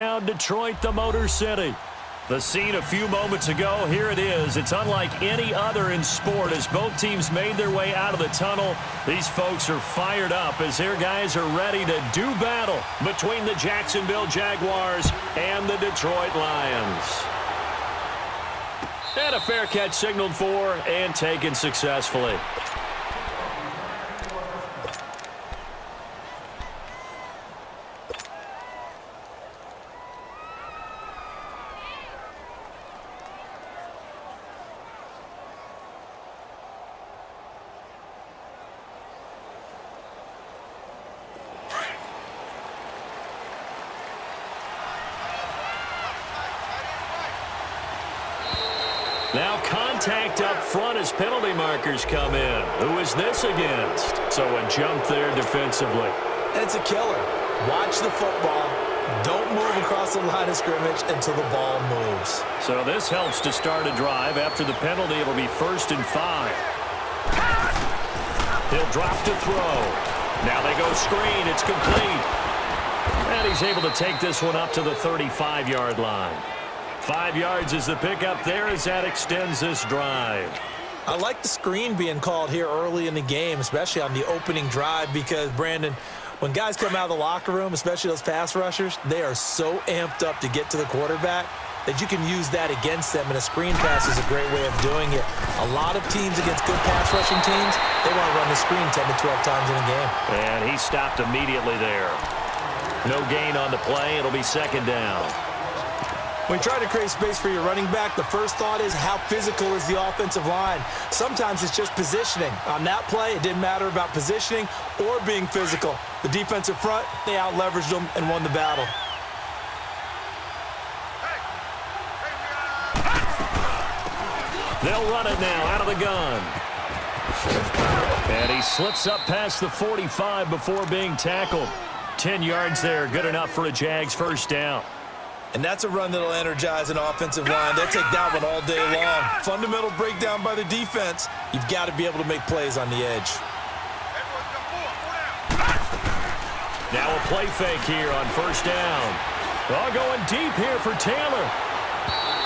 Now Detroit, the Motor City. The scene a few moments ago, here it is. It's unlike any other in sport as both teams made their way out of the tunnel. These folks are fired up as their guys are ready to do battle between the Jacksonville Jaguars and the Detroit Lions. And a fair catch signaled for and taken successfully. Now contact up front as penalty markers come in. Who is this against? So a jump there defensively. It's a killer. Watch the football. Don't move across the line of scrimmage until the ball moves. So this helps to start a drive. After the penalty, it'll be 1st and 5. He'll drop to throw. Now they go screen. It's complete. And he's able to take this one up to the 35-yard line. 5 yards is the pickup there as that extends this drive. I like the screen being called here early in the game, especially on the opening drive, because, Brandon, when guys come out of the locker room, especially those pass rushers, they are so amped up to get to the quarterback that you can use that against them, and a screen pass is a great way of doing it. A lot of teams against good pass rushing teams, they want to run the screen 10 to 12 times in a game. And he stopped immediately there. No gain on the play. It'll be 2nd down. When you try to create space for your running back, the first thought is how physical is the offensive line. Sometimes it's just positioning. On that play, it didn't matter about positioning or being physical. The defensive front, they out-leveraged them and won the battle. They'll run it now out of the gun. And he slips up past the 45 before being tackled. 10 yards there, good enough for a Jags first down. And that's a run that'll energize an offensive line. They'll take that one all day long. Fundamental breakdown by the defense. You've got to be able to make plays on the edge. Now a play fake here on 1st down. All going deep here for Taylor.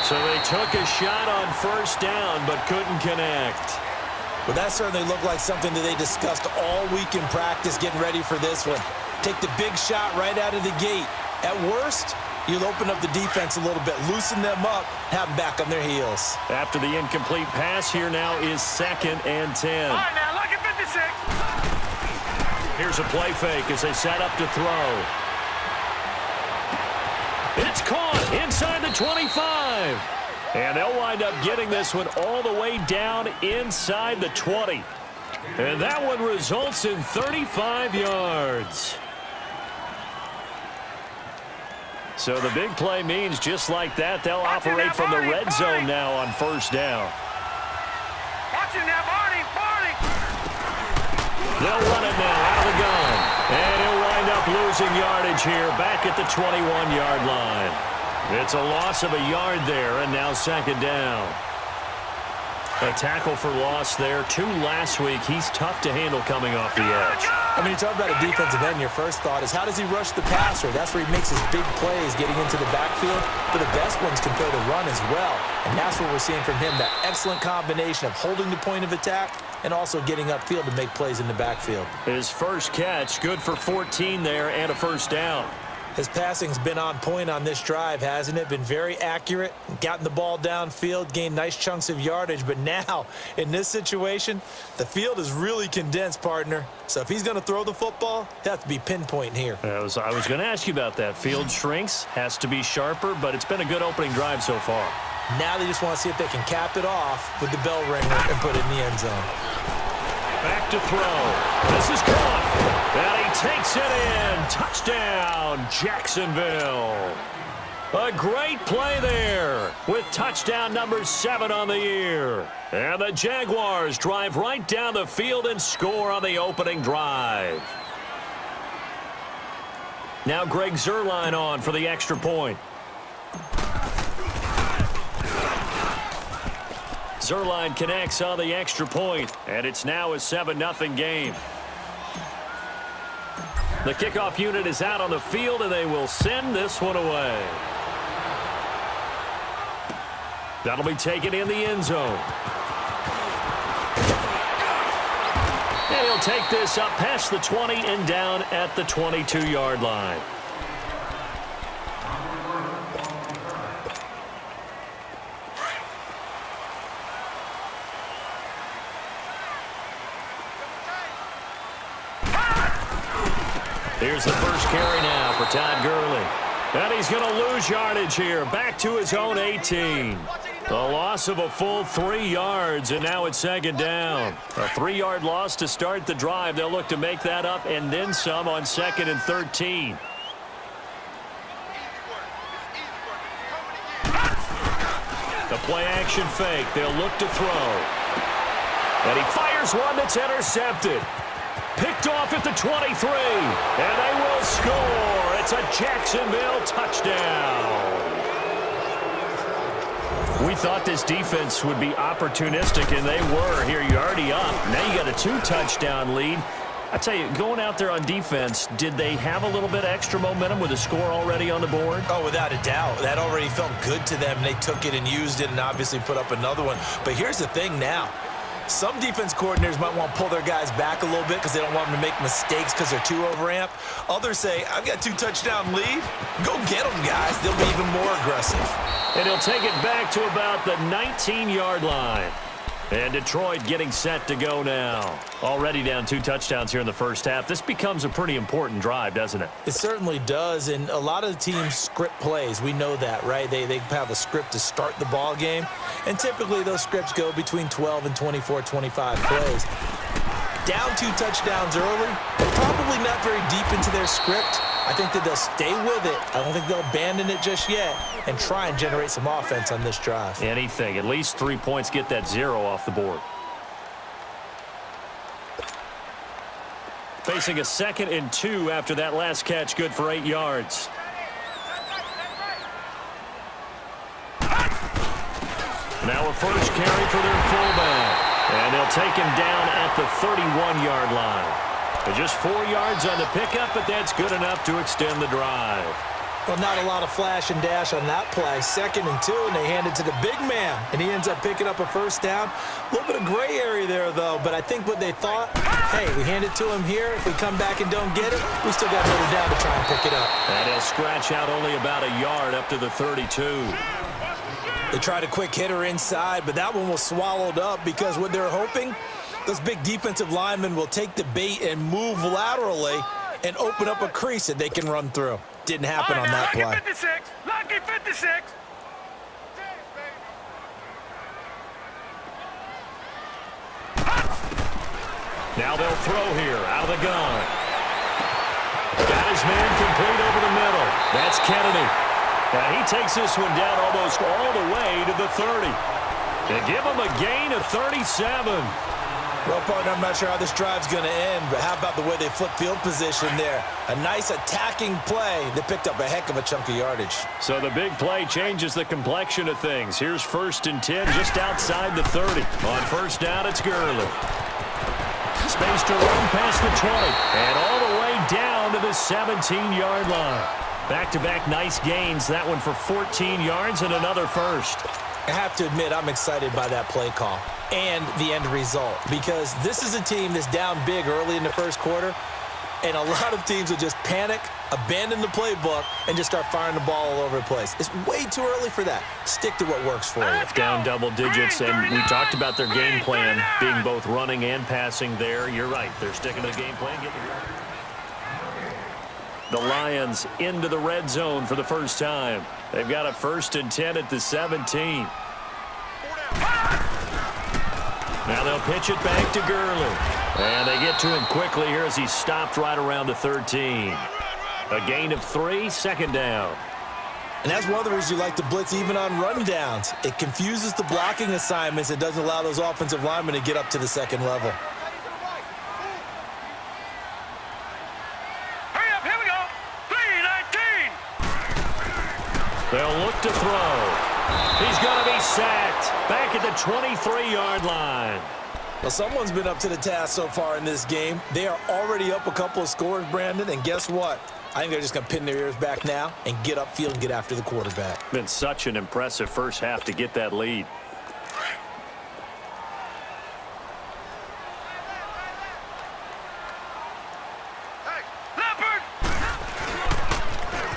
So they took a shot on 1st down but couldn't connect. Well, that certainly looked like something that they discussed all week in practice getting ready for this one. Take the big shot right out of the gate. At worst, you'll open up the defense a little bit, loosen them up, have them back on their heels. After the incomplete pass, here now is 2nd and 10. All right, now, look at 56. Here's a play fake as they set up to throw. It's caught inside the 25. And they'll wind up getting this one all the way down inside the 20. And that one results in 35 yards. So the big play means just like that, they'll operate from the red zone now on 1st down. Watch him now, Barney. They'll run it now out of the gun. And he'll wind up losing yardage here back at the 21-yard line. It's a loss of a yard there, and now 2nd down. A tackle for loss there. 2 last week. He's tough to handle coming off the edge. I mean, you talk about a defensive end, your first thought is how does he rush the passer? That's where he makes his big plays getting into the backfield. But the best ones can play the run as well. And that's what we're seeing from him, that excellent combination of holding the point of attack and also getting upfield to make plays in the backfield. His first catch, good for 14 there and a 1st down. His passing's been on point on this drive, hasn't it? Been very accurate, gotten the ball downfield, gained nice chunks of yardage. But now, in this situation, the field is really condensed, partner. So if he's going to throw the football, he'll have to be pinpoint here. I was going to ask you about that. Field shrinks, has to be sharper, but it's been a good opening drive so far. Now they just want to see if they can cap it off with the bell ringer and put it in the end zone. Back to throw. This is caught. And he takes it in. Touchdown, Jacksonville. A great play there with touchdown number 7 on the year. And the Jaguars drive right down the field and score on the opening drive. Now Greg Zuerlein on for the extra point. Zuerlein connects on the extra point, and it's now a 7-0 game. The kickoff unit is out on the field, and they will send this one away. That'll be taken in the end zone. And he'll take this up past the 20 and down at the 22-yard line. Here's the first carry now for Todd Gurley. And he's going to lose yardage here. Back to his own 18. A loss of a full 3 yards, and now it's second down. A 3-yard loss to start the drive. They'll look to make that up and then some on 2nd and 13. The play-action fake. They'll look to throw. And he fires one that's intercepted. Picked off at the 23, and they will score. It's a Jacksonville touchdown. We thought this defense would be opportunistic, and they were. Here, you're already up. Now you got a 2-touchdown lead. I tell you, going out there on defense, did they have a little bit of extra momentum with a score already on the board? Oh, without a doubt. That already felt good to them. They took it and used it and obviously put up another one. But here's the thing now. Some defense coordinators might want to pull their guys back a little bit because they don't want them to make mistakes because they're too overamped. Others say, I've got 2-touchdown lead. Go get them, guys. They'll be even more aggressive. And he'll take it back to about the 19-yard line. And Detroit getting set to go now. Already down 2 touchdowns here in the first half. This becomes a pretty important drive, doesn't it? It certainly does, and a lot of the teams script plays. We know that, right? They have a script to start the ball game, and typically those scripts go between 12 and 24, 25 plays. Down 2 touchdowns early, probably not very deep into their script. I think that they'll stay with it. I don't think they'll abandon it just yet and try and generate some offense on this drive. Anything. At least 3 points, get that 0 off the board. Facing a 2nd and 2 after that last catch, good for 8 yards. Now a first carry for their fullback. And they'll take him down at the 31-yard line. Just 4 yards on the pickup, but that's good enough to extend the drive. Well, not a lot of flash and dash on that play. 2nd and 2, and they hand it to the big man, and he ends up picking up a first down. A little bit of gray area there, though, but I think what they thought, hey, we hand it to him here. If we come back and don't get it, we still got another down to try and pick it up. And he'll scratch out only about a yard up to the 32. They tried a quick hitter inside, but that one was swallowed up because what they're hoping, those big defensive linemen will take the bait and move laterally and open up a crease that they can run through. Didn't happen on that play. Lucky 56. Lucky 56. Now they'll throw here out of the gun. Got his man complete over the middle. That's Kennedy. And he takes this one down almost all the way to the 30. They give him a gain of 37. Well, partner, I'm not sure how this drive's going to end, but how about the way they flip field position there? A nice attacking play that picked up a heck of a chunk of yardage. So the big play changes the complexion of things. Here's 1st and 10 just outside the 30. On first down, it's Gurley. Space to run past the 20 and all the way down to the 17-yard line. Back-to-back nice gains. That one for 14 yards and another first. I have to admit, I'm excited by that play call and the end result because this is a team that's down big early in the first quarter, and a lot of teams will just panic, abandon the playbook, and just start firing the ball all over the place. It's way too early for that. Stick to what works for you. Down double digits, and we talked about their game plan being both running and passing there. You're right. They're sticking to the game plan. The Lions into the red zone for the first time. They've got a 1st and 10 at the 17. Now they'll pitch it back to Gurley. And they get to him quickly here as he stopped right around the 13. A gain of 3, 2nd down. And that's one of the reasons you like to blitz even on rundowns. It confuses the blocking assignments. It doesn't allow those offensive linemen to get up to the 2nd level. They'll look to throw. He's going to be sacked back at the 23-yard line. Well, someone's been up to the task so far in this game. They are already up a couple of scores, Brandon, and guess what? I think they're just going to pin their ears back now and get upfield and get after the quarterback. Been such an impressive first half to get that lead.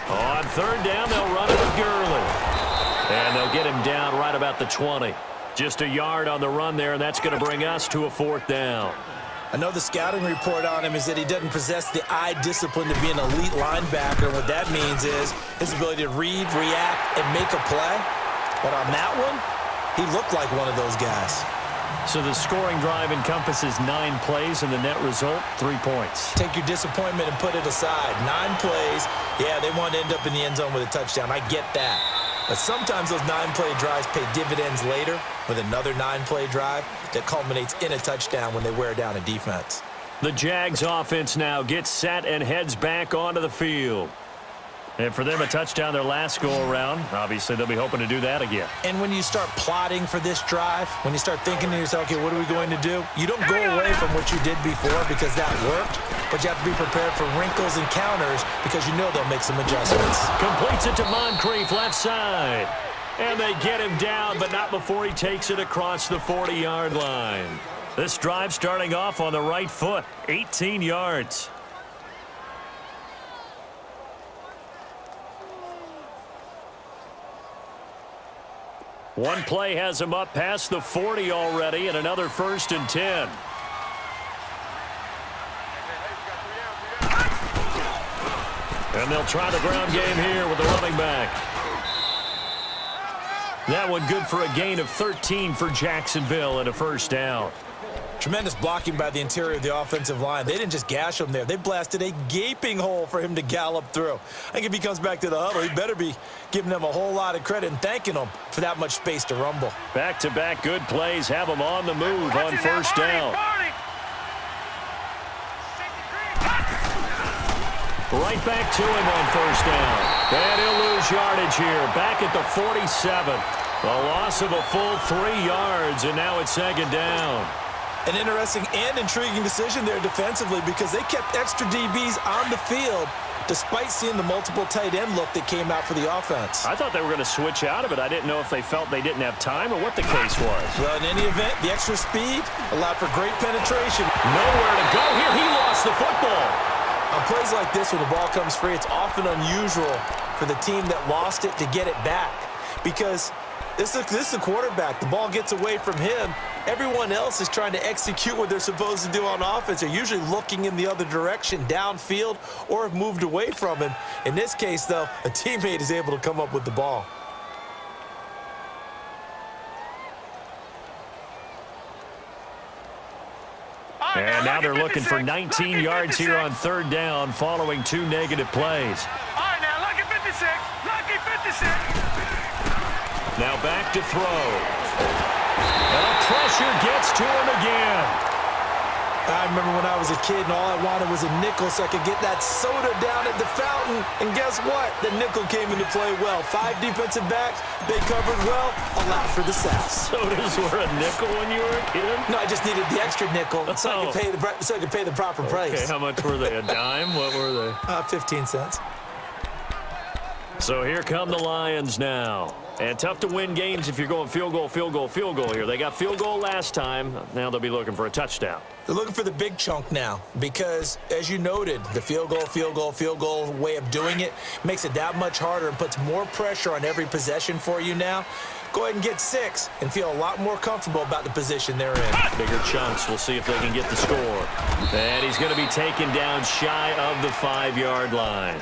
On third down, they'll run it with Gurley. And they'll get him down right about the 20. Just a yard on the run there, and that's going to bring us to a fourth down. I know the scouting report on him is that he doesn't possess the eye discipline to be an elite linebacker. What that means is his ability to read, react, and make a play. But on that one, he looked like one of those guys. So the scoring drive encompasses 9 plays, and the net result, 3 points. Take your disappointment and put it aside. 9 plays. Yeah, they want to end up in the end zone with a touchdown. I get that. But sometimes those 9-play drives pay dividends later with another 9-play drive that culminates in a touchdown when they wear down a defense. The Jags offense now gets set and heads back onto the field. And for them, a touchdown their last go-around. Obviously, they'll be hoping to do that again. And when you start plotting for this drive, when you start thinking to yourself, okay, what are we going to do? You don't go away from what you did before because that worked, but you have to be prepared for wrinkles and counters because you know they'll make some adjustments. Completes it to Moncrief, left side. And they get him down, but not before he takes it across the 40-yard line. This drive starting off on the right foot, 18 yards. One play has him up past the 40 already, and another 1st and 10. And they'll try the ground game here with the running back. That one good for a gain of 13 for Jacksonville and a first down. Tremendous blocking by the interior of the offensive line. They didn't just gash him there. They blasted a gaping hole for him to gallop through. I think if he comes back to the huddle, he better be giving them a whole lot of credit and thanking them for that much space to rumble. Back-to-back good plays have him on the move on first down. Right back to him on first down. And he'll lose yardage here. Back at the 47. A loss of a full 3 yards, and now it's 2nd down. An interesting and intriguing decision there defensively because they kept extra DBs on the field despite seeing the multiple tight end look that came out for the offense. I thought they were going to switch out of it. I didn't know if they felt they didn't have time or what the case was. Well, in any event, the extra speed allowed for great penetration. Nowhere to go here. He lost the football. On plays like this, when the ball comes free, it's often unusual for the team that lost it to get it back because this is a quarterback. The ball gets away from him. Everyone else is trying to execute what they're supposed to do on offense. They're usually looking in the other direction, downfield, or have moved away from him. In this case, though, a teammate is able to come up with the ball. And now they're looking for 19 yards here on 3rd down following 2 negative plays. All right, now, lucky 56. Lucky 56. Now back to throw. And pressure gets to him again. I remember when I was a kid and all I wanted was a nickel so I could get that soda down at the fountain. And guess what? The nickel came into play well. 5 defensive backs, they covered well, allowed for the sacks. Sodas were a nickel when you were a kid? No, I just needed the extra nickel so I could pay the proper price. Okay, how much were they? A dime? What were they? 15 cents. So here come the Lions now. And tough to win games if you're going field goal, field goal, field goal here. They got field goal last time. Now they'll be looking for a touchdown. They're looking for the big chunk now because, as you noted, the field goal way of doing it makes it that much harder and puts more pressure on every possession for you now. Go ahead and get 6 and feel a lot more comfortable about the position they're in. Bigger chunks. We'll see if they can get the score. And he's going to be taken down shy of the 5-yard line.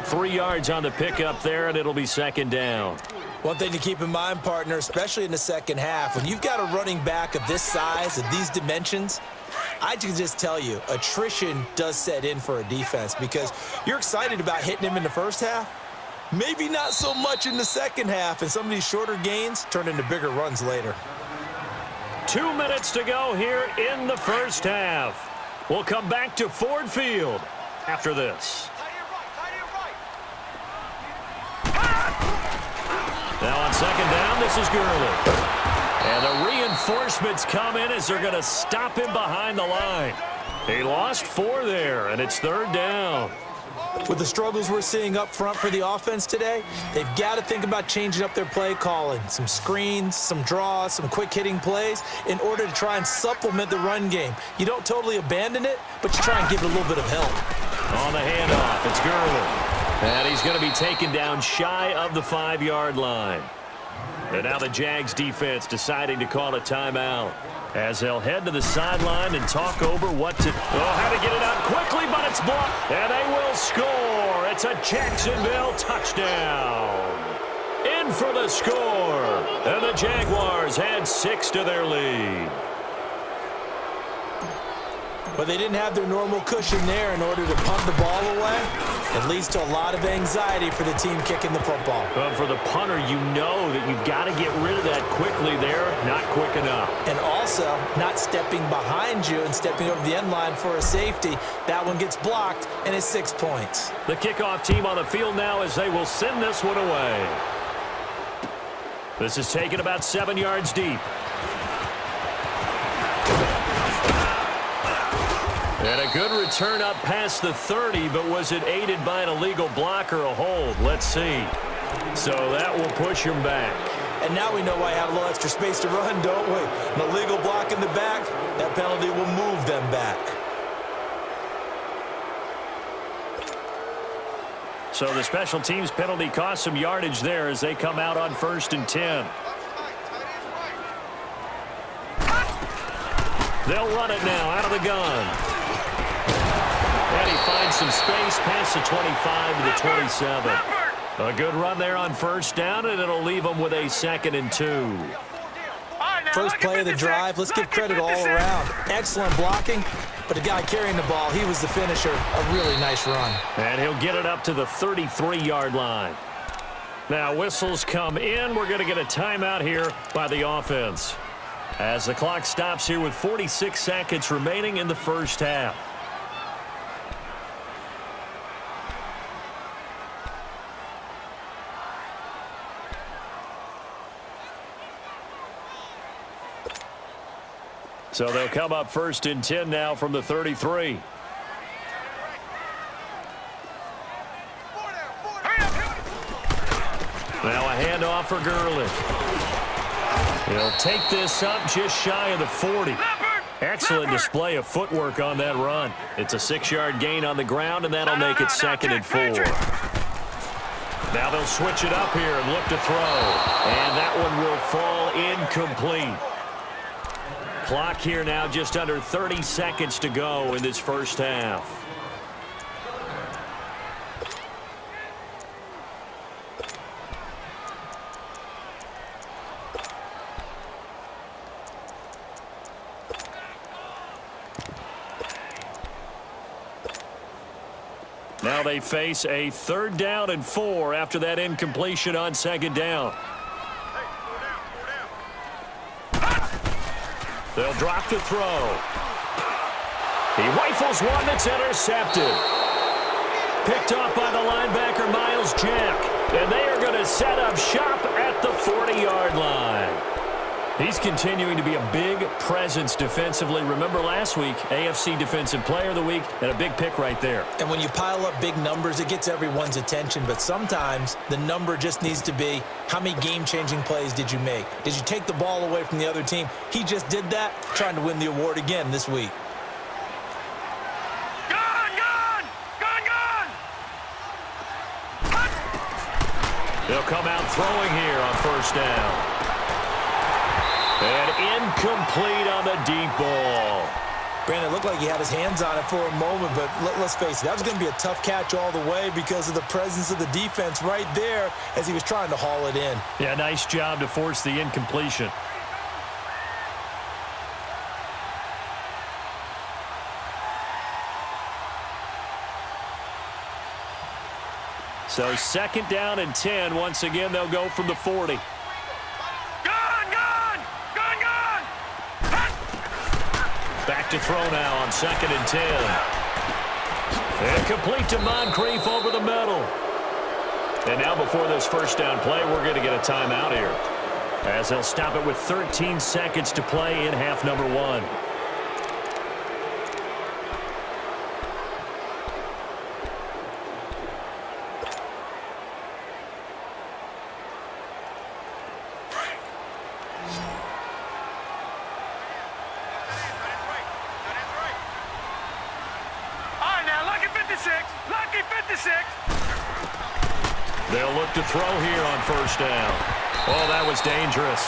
3 yards on the pickup there, and it'll be 2nd down. One thing to keep in mind, partner, especially in the second half, when you've got a running back of this size, of these dimensions, I can just tell you, attrition does set in for a defense because you're excited about hitting him in the first half. Maybe not so much in the second half, and some of these shorter gains turn into bigger runs later. 2 minutes to go here in the first half. We'll come back to Ford Field after this. Now on 2nd down, this is Gurley. And the reinforcements come in as they're going to stop him behind the line. He lost 4 there, and it's 3rd down. With the struggles we're seeing up front for the offense today, they've got to think about changing up their play calling. Some screens, some draws, some quick-hitting plays in order to try and supplement the run game. You don't totally abandon it, but you try and give it a little bit of help. On the handoff, it's Gurley. And he's going to be taken down shy of the 5-yard line. And now the Jags defense deciding to call a timeout as they'll head to the sideline and talk over what to... Oh, how to get it out quickly, but it's blocked. And they will score. It's a Jacksonville touchdown. In for the score. And the Jaguars had 6 to their lead. But they didn't have their normal cushion there in order to punt the ball away. It leads to a lot of anxiety for the team kicking the football. But for the punter, you know that you've got to get rid of that quickly there. Not quick enough. And also, not stepping behind you and stepping over the end line for a safety. That one gets blocked, and it's 6 points. The kickoff team on the field now as they will send this one away. This is taken about 7 yards deep. And a good return up past the 30, but was it aided by an illegal block or a hold? Let's see. So that will push him back. And now we know why I have a little extra space to run, don't we? An illegal block in the back, that penalty will move them back. So the special teams penalty cost some yardage there as they come out on 1st and 10. They'll run it now out of the gun. And he finds some space past the 25 to the 27. A good run there on 1st down, and it'll leave them with a 2nd and 2. First play of the drive, let's give credit all around. Excellent blocking, but the guy carrying the ball, he was the finisher. A really nice run. And he'll get it up to the 33-yard line. Now whistles come in. We're going to get a timeout here by the offense as the clock stops here with 46 seconds remaining in the first half. So they'll come up 1st and 10 now from the 33. Now a handoff for Gurley. He'll take this up just shy of the 40. Excellent display of footwork on that run. It's a 6-yard gain on the ground, and that'll make it 2nd and 4. Now they'll switch it up here and look to throw. And that one will fall incomplete. Clock here now just under 30 seconds to go in this first half. Now they face a 3rd down and 4 after that incompletion on 2nd down. They'll drop the throw. He rifles one that's intercepted. Picked off by the linebacker, Miles Jack. And they are going to set up shop at the 40-yard line. He's continuing to be a big presence defensively. Remember last week, AFC Defensive Player of the Week, and a big pick right there. And when you pile up big numbers, it gets everyone's attention. But sometimes the number just needs to be, how many game-changing plays did you make? Did you take the ball away from the other team? He just did that, trying to win the award again this week. They'll come out throwing here on 1st down. And incomplete on the deep ball. Brandon, it looked like he had his hands on it for a moment, but let's face it, that was going to be a tough catch all the way because of the presence of the defense right there as he was trying to haul it in. Yeah, nice job to force the incompletion. So 2nd down and 10. Once again, they'll go from the 40. Back to throw now on 2nd and 10. And complete to Moncrief over the middle. And now before this 1st down play, we're going to get a timeout here. as they'll stop it with 13 seconds to play in half number one. They'll look to throw here on first down. Oh, that was dangerous.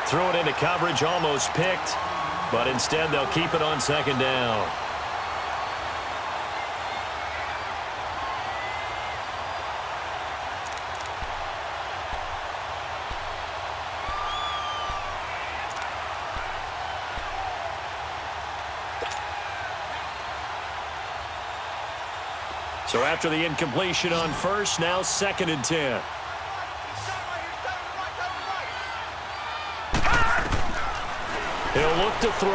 Threw it into coverage, almost picked, but instead they'll keep it on second down. So after the incompletion on first, now 2nd and 10. He'll look to throw.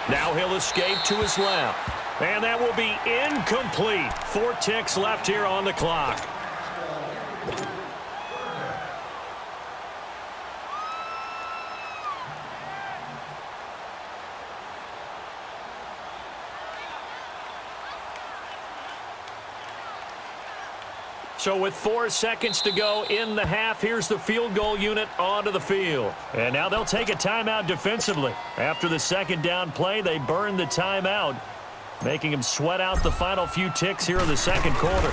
Now he'll escape to his left. And that will be incomplete. 4 ticks left here on the clock. So with 4 seconds to go in the half, here's the field goal unit onto the field. And now they'll take a timeout defensively. After the second down play, they burn the timeout, making them sweat out the final few ticks here in the second quarter.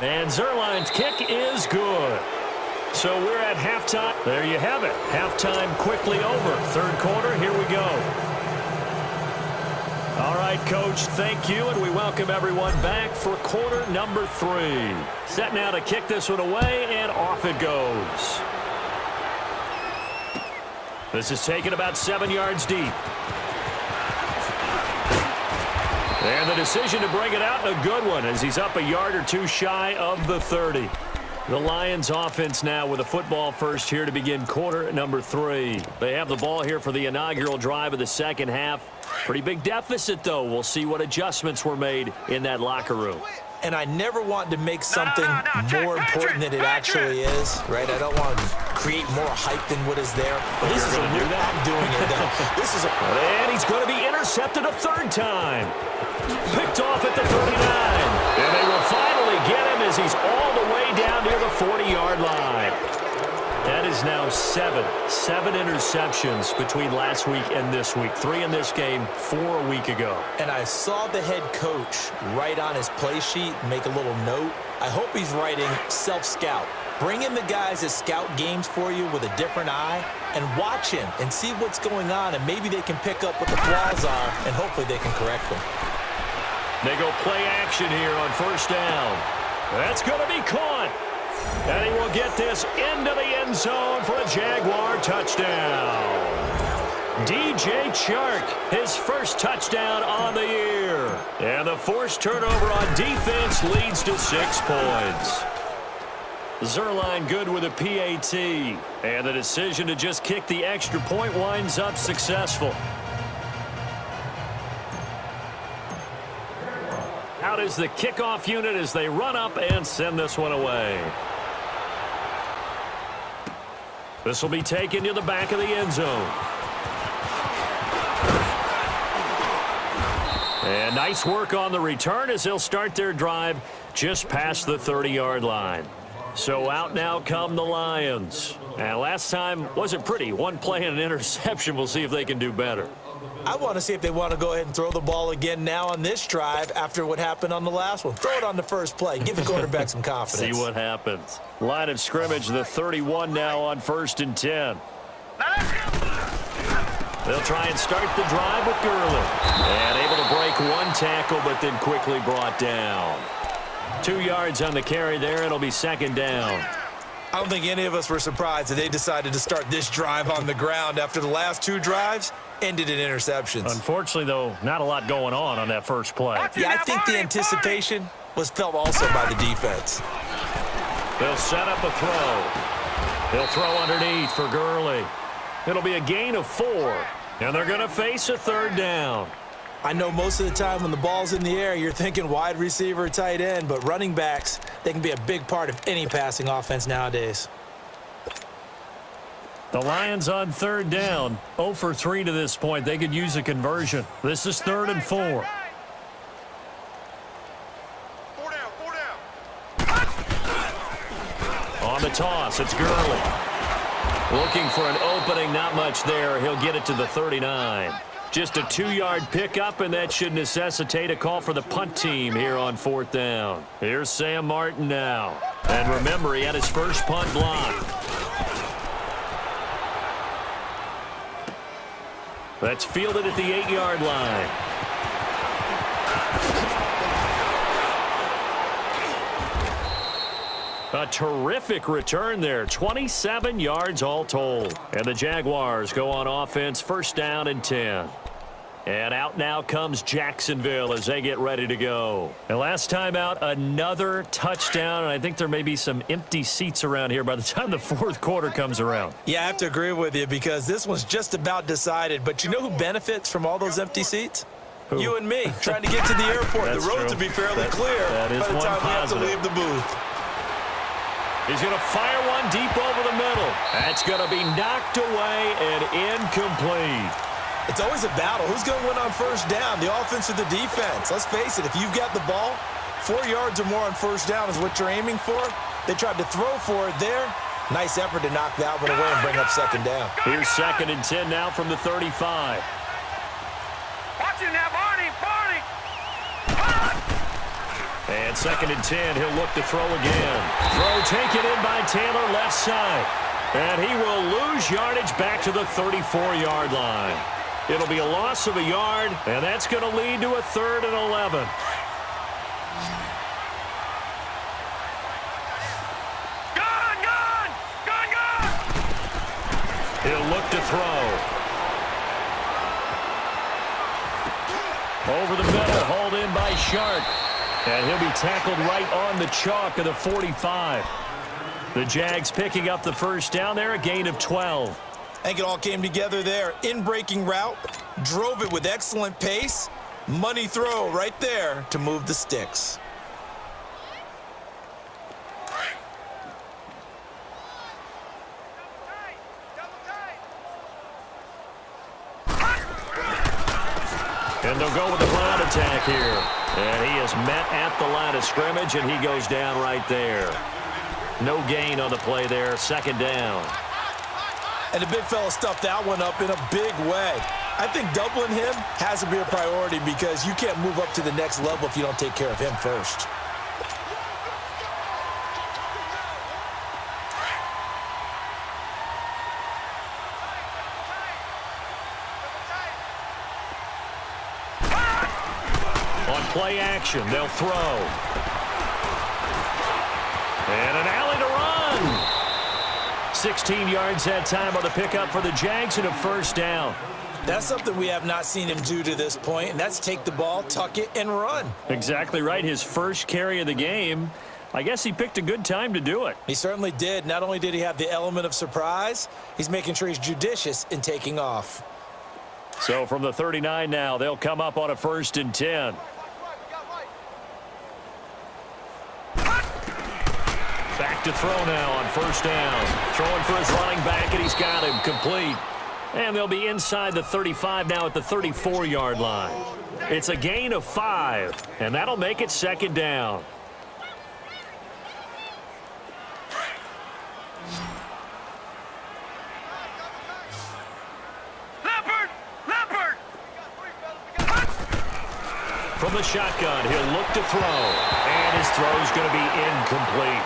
And Zuerlein's kick is good. So we're at halftime. There you have it. Halftime quickly over. Third quarter, here we go. All right, Coach, thank you, and we welcome everyone back for quarter number 3. Set now to kick this one away, and off it goes. This is taken about 7 yards deep. And the decision to bring it out, a good one, as he's up a yard or two shy of the 30. The Lions offense now with a football first here to begin quarter number 3. They have the ball here for the inaugural drive of the second half. Pretty big deficit, though. We'll see what adjustments were made in that locker room. And I never want to make something more important than it actually is, right? I don't want to create more hype than what is there. But this is a real I'm doing it, though. This is a... And he's going to be intercepted a third time. Picked off at the 39. And they will finally get him as he's all the way down near the 40-yard line. That is now 7 interceptions between last week and this week. 3 in this game, 4 a week ago. And I saw the head coach write on his play sheet, make a little note. I hope he's writing self-scout. Bring in the guys that scout games for you with a different eye and watch him and see what's going on, and maybe they can pick up what the flaws are, and hopefully they can correct them. They go play action here on first down. That's going to be caught. And he will get this into the end zone for a Jaguar touchdown. DJ Chark, his first touchdown on the year. And the forced turnover on defense leads to 6 points. Zuerlein good with a PAT. And the decision to just kick the extra point winds up successful. Out is the kickoff unit as they run up and send this one away. This will be taken to the back of the end zone. And nice work on the return as they'll start their drive just past the 30-yard line. So out now come the Lions. And last time wasn't pretty. 1 play and an interception. We'll see if they can do better. I want to see if they want to go ahead and throw the ball again now on this drive after what happened on the last one. Throw it on the first play. Give the quarterback some confidence. See what happens. Line of scrimmage, the 31 now on 1st and 10. They'll try and start the drive with Gurley. And able to break 1 tackle, but then quickly brought down. 2 yards on the carry there. It'll be second down. I don't think any of us were surprised that they decided to start this drive on the ground after the last 2 drives ended in interceptions. Unfortunately, though, not a lot going on that first play. Yeah, I think the anticipation was felt also by the defense. They'll set up a throw. They'll throw underneath for Gurley. It'll be a gain of 4, and they're going to face a third down. I know most of the time when the ball's in the air, you're thinking wide receiver, tight end, but running backs, they can be a big part of any passing offense nowadays. The Lions on third down, 0 for 3 to this point. They could use a conversion. This is 3rd and 4. On the toss, it's Gurley. Looking for an opening, not much there. He'll get it to the 39. Just a 2-yard pickup, and that should necessitate a call for the punt team here on 4th down. Here's Sam Martin now. And remember, he had his first punt block. That's fielded at the 8-yard line. A terrific return there. 27 yards all told. And the Jaguars go on offense, 1st down and 10. And out now comes Jacksonville as they get ready to go. And last time out, another touchdown. And I think there may be some empty seats around here by the time the 4th quarter comes around. Yeah, I have to agree with you because this one's just about decided. But you know who benefits from all those empty seats? Who? You and me, trying to get to the airport. The roads will be fairly clear by the time we have to leave the booth. He's going to fire one deep over the middle. That's going to be knocked away and incomplete. It's always a battle. Who's going to win on 1st down, the offense or the defense? Let's face it, if you've got the ball, 4 yards or more on 1st down is what you're aiming for. They tried to throw for it there. Nice effort to knock that one away and bring up 2nd down. Here's 2nd and 10 now from the 35. Watch him now, Barney. And 2nd and 10, he'll look to throw again. Throw taken in by Taylor left side. And he will lose yardage back to the 34-yard line. It'll be a loss of a yard, and that's going to lead to a 3rd and 11. Gone! He'll look to throw. Over the middle, hauled in by Shark. And he'll be tackled right on the chalk of the 45. The Jags picking up the 1st down there, a gain of 12. I think it all came together there. In-breaking route, drove it with excellent pace. Money throw right there to move the sticks. And they'll go with the ground attack here. And he is met at the line of scrimmage, and he goes down right there. No gain on the play there, 2nd down. And the big fella stuffed that one up in a big way. I think doubling him has to be a priority because you can't move up to the next level if you don't take care of him first. On play action, they'll throw. And an alley to run. 16 yards that time on the pickup for the Jags and a 1st down. That's something we have not seen him do to this point, and that's take the ball, tuck it, and run. Exactly right. His first carry of the game. I guess he picked a good time to do it. He certainly did. Not only did he have the element of surprise, he's making sure he's judicious in taking off. So from the 39 now, they'll come up on a 1st and 10. Back to throw now on 1st down. Throwing for his running back, and he's got him complete. And they'll be inside the 35 now at the 34-yard line. It's a gain of 5, and that'll make it 2nd down. Leopard! From the shotgun, he'll look to throw. And his throw's going to be incomplete.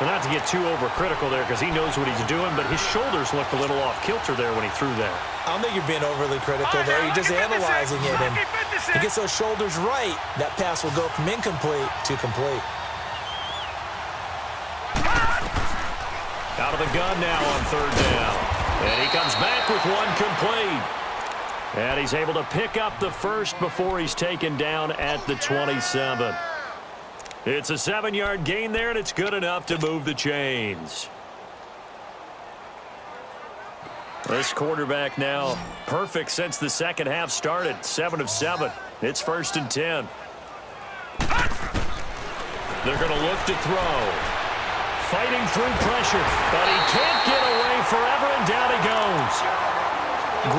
And not to get too overcritical there because he knows what he's doing, but his shoulders looked a little off-kilter there when he threw that. I don't think you're being overly critical there. You're just analyzing it. And he gets those shoulders right, that pass will go from incomplete to complete. Out of the gun now on 3rd down. And he comes back with one complete. And he's able to pick up the 1st before he's taken down at the 27. It's a 7-yard gain there, and it's good enough to move the chains. This quarterback now perfect since the second half started. 7 of 7. It's 1st and 10. They're going to look to throw. Fighting through pressure, but he can't get away forever, and down he goes.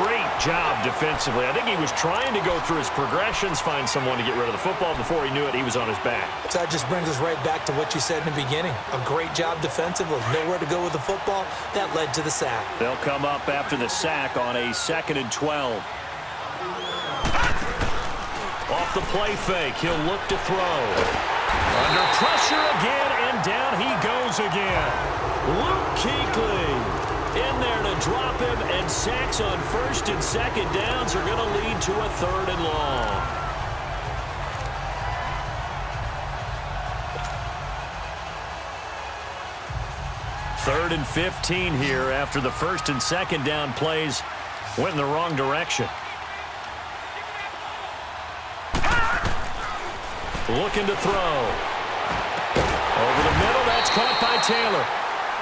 Great job defensively. I think he was trying to go through his progressions, find someone to get rid of the football. Before he knew it, he was on his back. So that just brings us right back to what you said in the beginning. A great job defensively. Nowhere to go with the football. That led to the sack. They'll come up after the sack on a 2nd and 12. Off the play fake, he'll look to throw. Under pressure again, and down he goes again. Luke Kuechly in there to drop him, and sacks on 1st and 2nd downs are going to lead to a 3rd and long. Third and 15 here after the 1st and 2nd down plays went in the wrong direction. Looking to throw. Over the middle, that's caught by Taylor.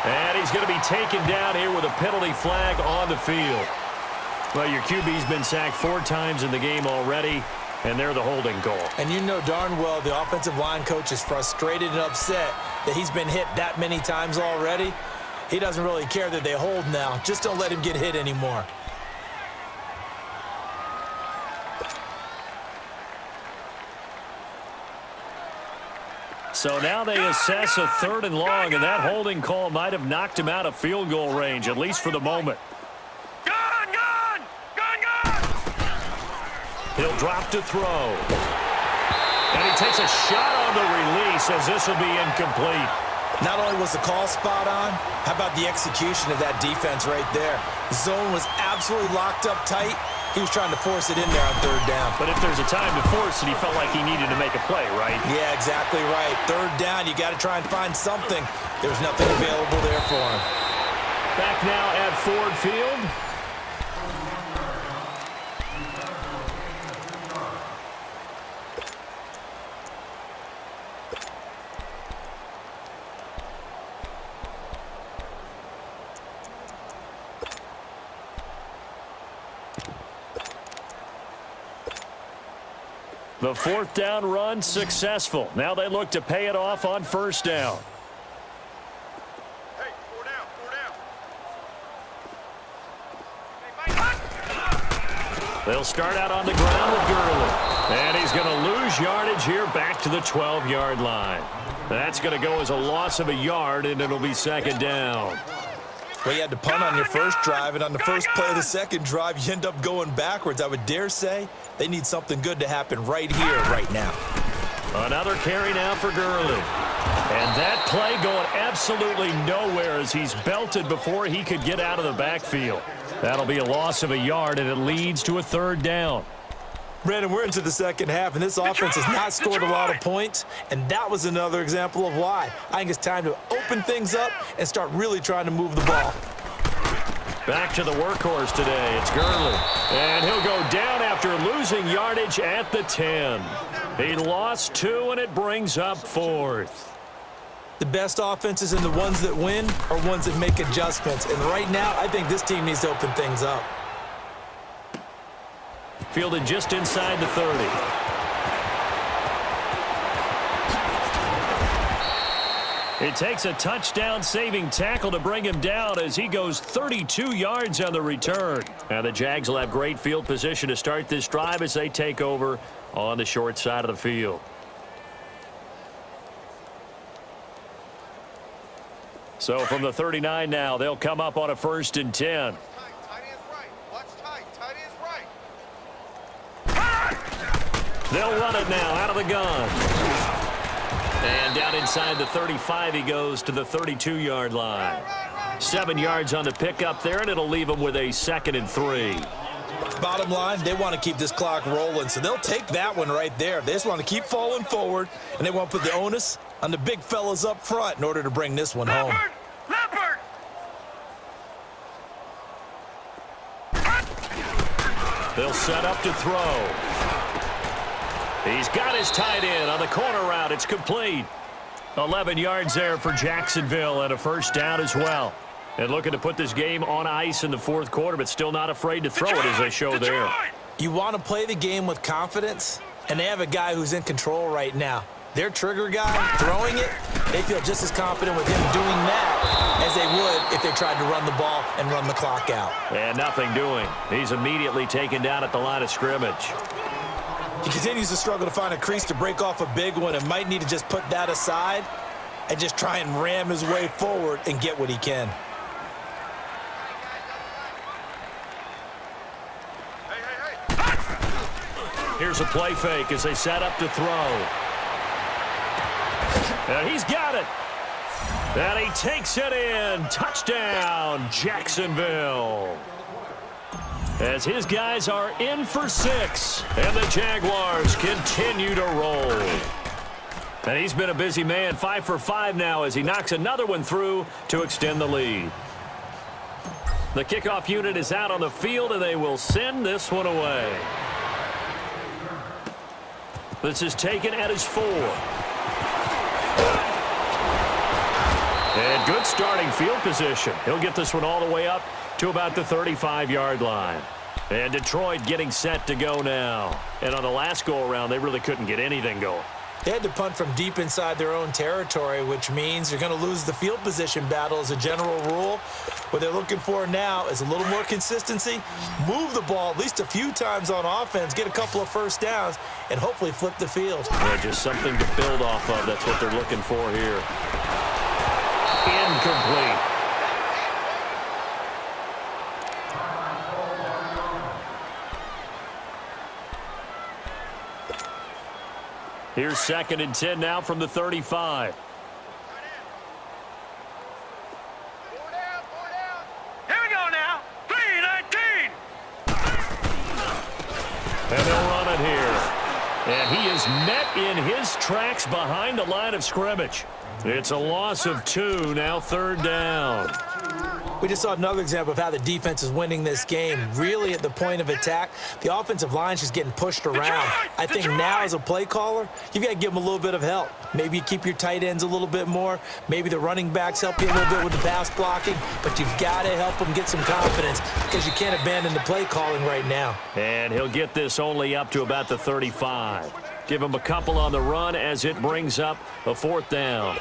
And he's going to be taken down here with a penalty flag on the field. Well, your QB's been sacked 4 times in the game already, and they're the holding goal. And you know darn well the offensive line coach is frustrated and upset that he's been hit that many times already. He doesn't really care that they hold now. Just don't let him get hit anymore. So now they assess a 3rd and long, and that holding call might have knocked him out of field goal range, at least for the moment. Gun! He'll drop to throw. And he takes a shot on the release, as this will be incomplete. Not only was the call spot on, how about the execution of that defense right there? The zone was absolutely locked up tight. He was trying to force it in there on 3rd down. But if there's a time to force it, he felt like he needed to make a play, right? Yeah, exactly right. 3rd down, you got to try and find something. There's nothing available there for him. Back now at Ford Field. The 4th down run successful. Now they look to pay it off on 1st down. Hey, 4 down. They'll start out on the ground with Gurley. And he's going to lose yardage here back to the 12-yard line. That's going to go as a loss of a yard, and it'll be 2nd down. Well, you had to punt on your first drive, and on the first play of the 2nd drive, you end up going backwards. I would dare say they need something good to happen right here, right now. Another carry now for Gurley. And that play going absolutely nowhere as he's belted before he could get out of the backfield. That'll be a loss of a yard, and it leads to a 3rd down. Brandon, we're into the 2nd half, and this offense has not scored a lot of points, and that was another example of why. I think it's time to open things up and start really trying to move the ball. Back to the workhorse today. It's Gurley. And he'll go down after losing yardage at the 10. He lost 2, and it brings up 4th. The best offenses and the ones that win are ones that make adjustments, and right now I think this team needs to open things up. Fielded just inside the 30. It takes a touchdown-saving tackle to bring him down as he goes 32 yards on the return. Now the Jags will have great field position to start this drive as they take over on the short side of the field. So from the 39 now, they'll come up on a 1st and 10. They'll run it now out of the gun. And down inside the 35, he goes to the 32-yard line. 7 yards on the pickup there, and it'll leave him with a 2nd and 3. Bottom line, they want to keep this clock rolling, so they'll take that one right there. They just want to keep falling forward, and they want to put the onus on the big fellas up front in order to bring this one home. Leopard! They'll set up to throw. He's got his tight end on the corner route. It's complete. 11 yards there for Jacksonville and a 1st down as well. And looking to put this game on ice in the 4th quarter, but still not afraid to throw it as they show there. You want to play the game with confidence? and they have a guy who's in control right now. Their trigger guy, throwing it, they feel just as confident with him doing that as they would if they tried to run the ball and run the clock out. And nothing doing. He's immediately taken down at the line of scrimmage. He continues to struggle to find a crease to break off a big one and might need to just put that aside and just try and ram his way forward and get what he can. Here's a play fake as they set up to throw. And he's got it. And he takes it in. Touchdown, Jacksonville. As his guys are in for 6. And the Jaguars continue to roll. And he's been a busy man, 5 for 5 now as he knocks another one through to extend the lead. The kickoff unit is out on the field, and they will send this one away. This is taken at his 4. And good starting field position. He'll get this one all the way up to about the 35-yard line. And Detroit getting set to go now. And on the last go-around, they really couldn't get anything going. They had to punt from deep inside their own territory, which means you're going to lose the field position battle as a general rule. What they're looking for now is a little more consistency, move the ball at least a few times on offense, get a couple of first downs, and hopefully flip the field. Yeah, just something to build off of. That's what they're looking for here. Incomplete. Here's 2nd and 10 now from the 35. Here we go now. 3-19. And they'll run it here. And he is met in his tracks behind the line of scrimmage. It's a loss of 2, now 3rd down. We just saw another example of how the defense is winning this game. Really at the point of attack, the offensive line's just getting pushed around. I think now as a play caller, you've got to give them a little bit of help. Maybe you keep your tight ends a little bit more. Maybe the running backs help you a little bit with the pass blocking. But you've got to help them get some confidence because you can't abandon the play calling right now. And he'll get this only up to about the 35. Give him a couple on the run as it brings up a 4th down.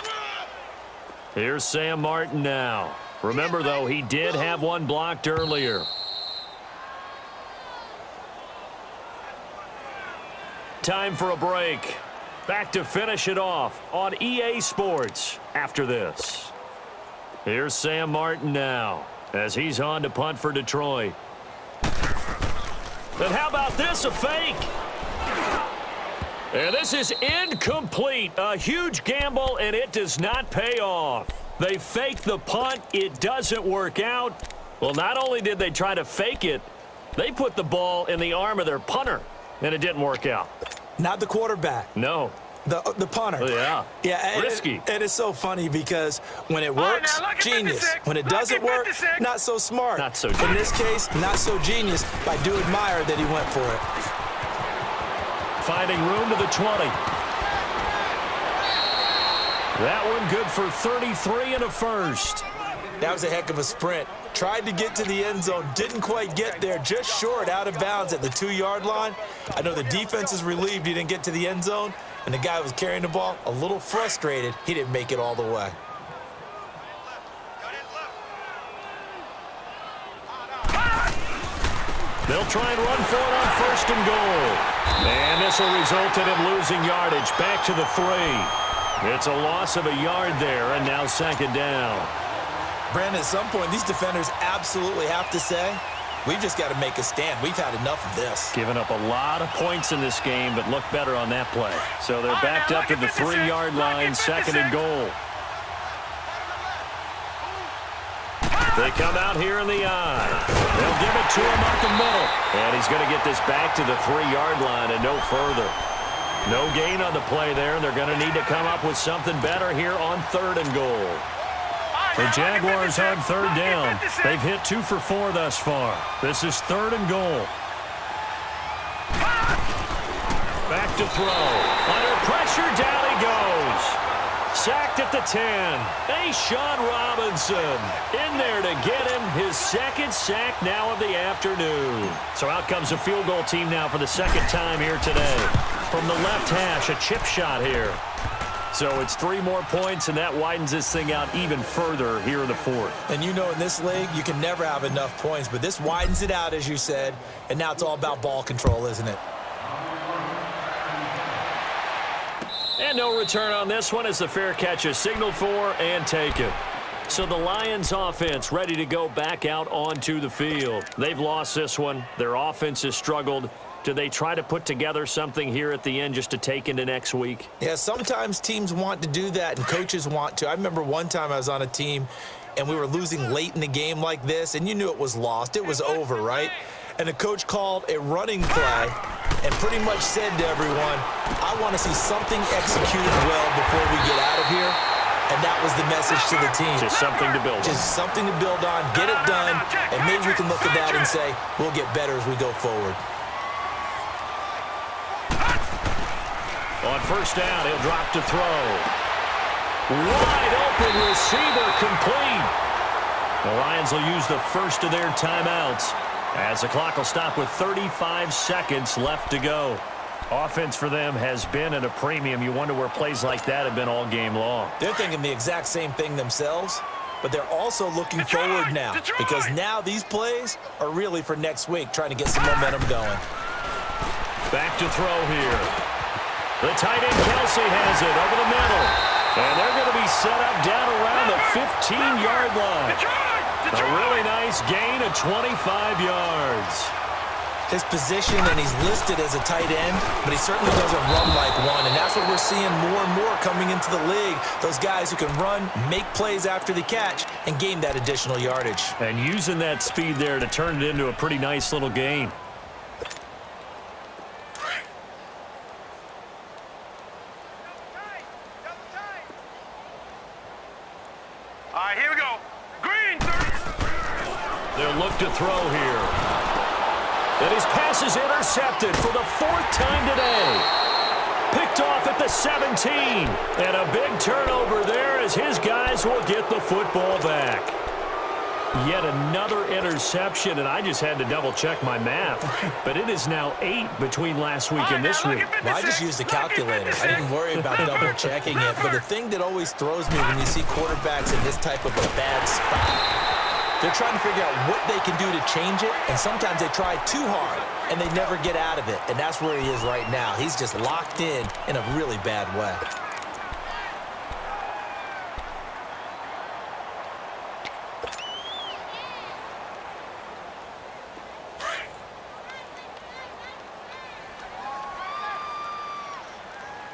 Here's Sam Martin now. Remember, though, he did have one blocked earlier. Time for a break. Back to finish it off on EA Sports after this. Here's Sam Martin now as he's on to punt for Detroit. And how about this, a fake? And this is incomplete. A huge gamble, and it does not pay off. They fake the punt. It doesn't work out. Well, not only did they try to fake it, they put the ball in the arm of their punter, and it didn't work out. Not the quarterback. No. The punter. Oh, yeah. Yeah. Risky. It is so funny because when it works, genius. When it doesn't work, not so smart. Not so genius. In this case, not so genius. I do admire that he went for it. Finding room to the 20. That one good for 33 and a first. That was a heck of a sprint. Tried to get to the end zone, didn't quite get there, just short, out of bounds at the 2-yard line. I know the defense is relieved he didn't get to the end zone, and the guy who was carrying the ball, a little frustrated, he didn't make it all the way. They'll try and run for it on 1st and goal. And this will result in him losing yardage back to the 3. It's a loss of a yard there, and now 2nd down. Brandon, at some point, these defenders absolutely have to say, we've just got to make a stand. We've had enough of this. Giving up a lot of points in this game, but look better on that play. So they're backed up to the 3-yard line, 2nd and goal. They come out here in the eye. They'll give it to him up the middle. And he's going to get this back to the 3-yard line and no further. No gain on the play there. They're going to need to come up with something better here on 3rd and goal. The Jaguars on 3rd down. They've hit 2 for 4 thus far. This is 3rd and goal. Back to throw. Under pressure, down he goes. Sacked at the 10. Sean Robinson in there to get him his 2nd sack now of the afternoon. So out comes a field goal team now for the 2nd time here today. from the left hash, a chip shot here. So it's 3 more points, and that widens this thing out even further here in the fourth. And you know in this league, you can never have enough points, but this widens it out, as you said, and now it's all about ball control, isn't it? And no return on this one as the fair catch is signaled for and taken. So the Lions offense ready to go back out onto the field. They've lost this one. Their offense has struggled. Do they try to put together something here at the end just to take into next week? Yeah, sometimes teams want to do that and coaches want to. I remember one time I was on a team and we were losing late in the game like this, and you knew it was lost. It was over, right? And the coach called a running play and pretty much said to everyone, I want to see something executed well before we get out of here. And that was the message to the team. Just something to build on. Just something to build on, get it done, and maybe we can look at that and say, we'll get better as we go forward. On first down, he'll drop to throw. Wide open receiver complete. The Lions will use the first of their timeouts as the clock will stop with 35 seconds left to go. Offense for them has been at a premium. You wonder where plays like that have been all game long. They're thinking the exact same thing themselves, but they're also looking forward now because now these plays are really for next week, trying to get some momentum going. Back to throw here. The tight end Kelsey has it over the middle. And they're going to be set up down around the 15-yard line. A really nice gain of 25 yards. His position, and he's listed as a tight end, but he certainly doesn't run like one, and that's what we're seeing more and more coming into the league. Those guys who can run, make plays after the catch, and gain that additional yardage. And using that speed there to turn it into a pretty nice little gain. All right, here we go. Green, 30. They'll look to throw here. And his pass is intercepted for the 4th time today. Picked off at the 17. And a big turnover there as his guys will get the football back. Yet another interception, and I just had to double-check my math. But it is now 8 between last week and this week. Well, I just used a calculator. I didn't worry about double-checking it. But the thing that always throws me when you see quarterbacks in this type of a bad spot, they're trying to figure out what they can do to change it, and sometimes they try too hard, and they never get out of it. And that's where he is right now. He's just locked in a really bad way.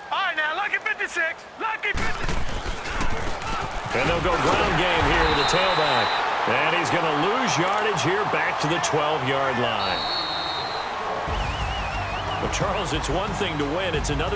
All right, now, lucky 56. Lucky 56. And they'll go ground game here with the tailback. And he's going to lose yardage here back to the 12-yard line. But, Charles, it's one thing to win. It's another.